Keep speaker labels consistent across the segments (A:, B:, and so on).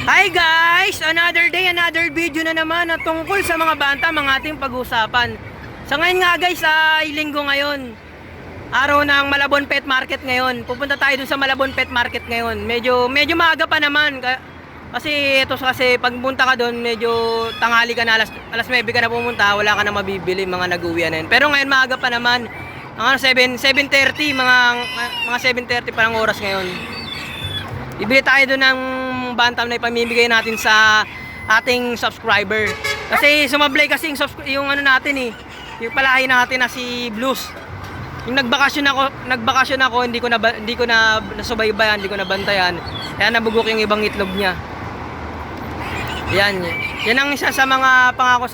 A: Hi guys! Another day, another video na naman na tungkol sa mga bantam ang ating pag-uusapan. So ngayon nga guys, ay linggo ngayon. Araw ng Malabon Pet Market ngayon. Pupunta tayo dun sa Malabon Pet Market ngayon. Medyo maaga pa naman. Kasi ito kasi pagpunta ka dun, medyo tanghali ka na, alas 9 ka na pumunta, wala ka na mabibili, mga nag-uwi na yun. Pero ngayon maaga pa naman. Mga 7:30, mga 7:30 parang oras ngayon. Bibili tayo doon ng bantam na ipamimigay natin sa ating subscriber. Kasi sumablay kasi yung ano natin yung palahi natin na si Blues. Yung nagbakasyon ako, hindi ko na nasubaybayan, hindi ko na bantayan. Kaya nabugok yung ibang itlog niya. Yan ang isa sa mga pangako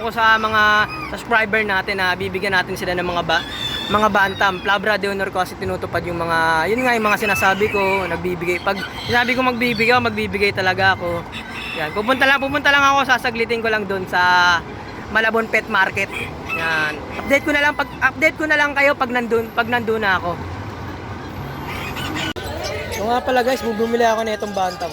A: ko sa mga subscriber natin na bibigyan natin sila ng mga bantam. Plabra de honor ko kasi tinutupad yung mga, yung mga sinasabi ko, nagbibigay. Pag sinabi ko magbibigay talaga ako. Yan, pupunta lang ako, sasaglitin ko lang doon sa Malabon Pet Market. Yan. Update ko na lang kayo pag nandun na ako. So nga pala guys, bumili ako na itong bantam.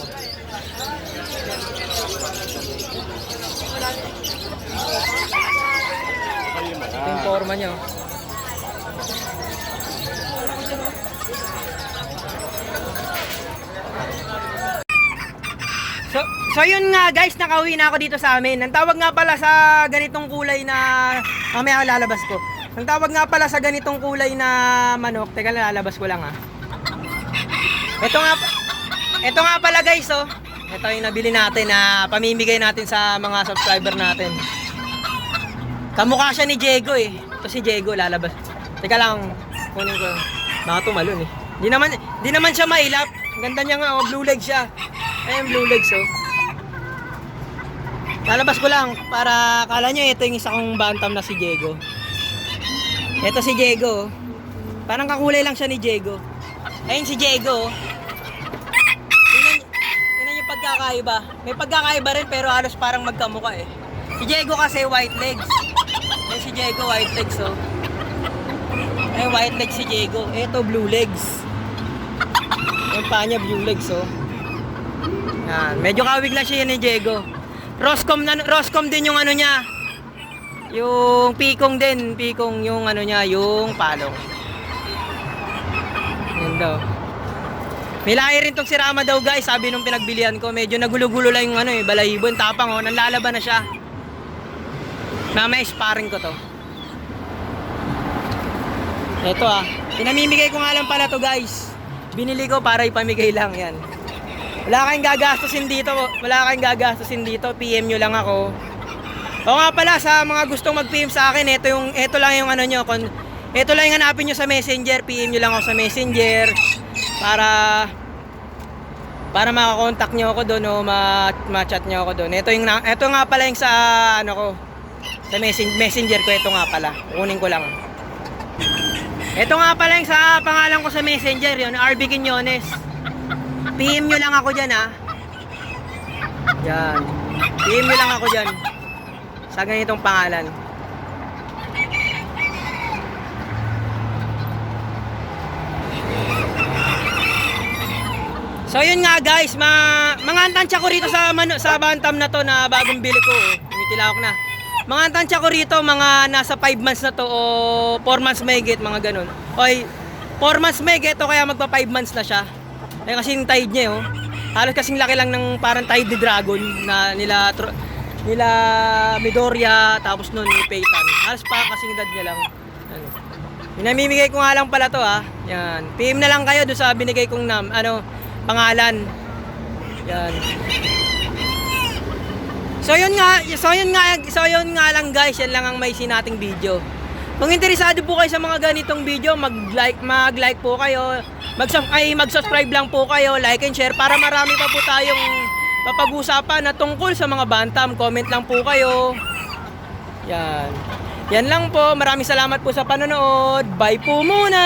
A: Ito yung forma niya. So yun nga guys, nakauwi na ako dito sa amin. Ang tawag nga pala sa ganitong kulay na mamaya lalabas ko. Ang tawag nga pala sa ganitong kulay na manok. Teka, lalabas ko lang Ito nga pala guys, oh. Ito yung nabili natin na pamimigay natin sa mga subscriber natin. Kamukha siya ni Diego Ito si Diego, lalabas. Teka lang, kunin ko. Baka tumalon Di naman siya mailap. Ang ganda niya nga, blue leg siya. Ayun, blue legs Lalabas ko lang para akala nyo ito yung isa kong bantam na si Diego. Ito si Diego. Parang kakulay lang siya ni Diego. Ayun si Diego. Tingnan yung pagkakaiba. May pagkakaiba rin pero halos parang magkamukha Si Diego kasi white legs. Ayun si Diego white legs Ayun white legs si Diego. Ito blue legs. Yung paa niya blue legs Yan. Medyo kawig lang siya ni Diego. Roscom din yung ano niya. Yung pikong yung ano niya, yung palong. Yan daw. May lahi rin tong si Rama daw guys, sabi nung pinagbilian ko. Medyo nagulo-gulo lang yung balahibo, tapang nanlalaban na siya. Mamaya sparring ko to. Ito pinamimigay ko nga lang pala to guys. Binili ko para ipamigay lang yan. Wala kayong gagastusin dito. PM nyo lang ako. O nga pala, sa mga gustong mag-PM sa akin, ito lang yung ano nyo. Ito lang yung hanapin nyo sa Messenger. PM nyo lang ako sa Messenger. Para makakontakt nyo ako doon o ma-chat nyo ako doon. Ito nga pala yung sa sa Messenger ko. Ito nga pala. Kunin ko lang. Ito nga pala yung sa pangalan ko sa Messenger. Yun, RB Quiñones. PM nyo lang ako dyan Yan. PM nyo lang ako dyan sa ganitong pangalan. So yun nga guys, mga antansya ko rito sa bantam na to na bagong bili ko. Tumitilawak na. Mga antansya ko rito, mga nasa 5 months na to o 4 months mahigit, mga ganun. Oy, 4 months mahigit o kaya magpa 5 months na siya. Kasi yung tide niya halos kasing laki lang ng parang tide ni Dragon na nila Midoriya, tapos nun ni Peyton. Halos pa kasing edad niya lang. Pinamimigay ko nga lang pala to Yan. PM na lang kayo doon sa binigay kong pangalan. Yan. So yun nga lang guys, yan lang ang may sinating video. Kung interesado po kayo sa mga ganitong video, mag-like po kayo. Mag-subscribe lang po kayo, like and share para marami pa po tayong papag-usapan na tungkol sa mga bantam. Comment lang po kayo. Yan. Yan lang po. Maraming salamat po sa panonood. Bye po muna.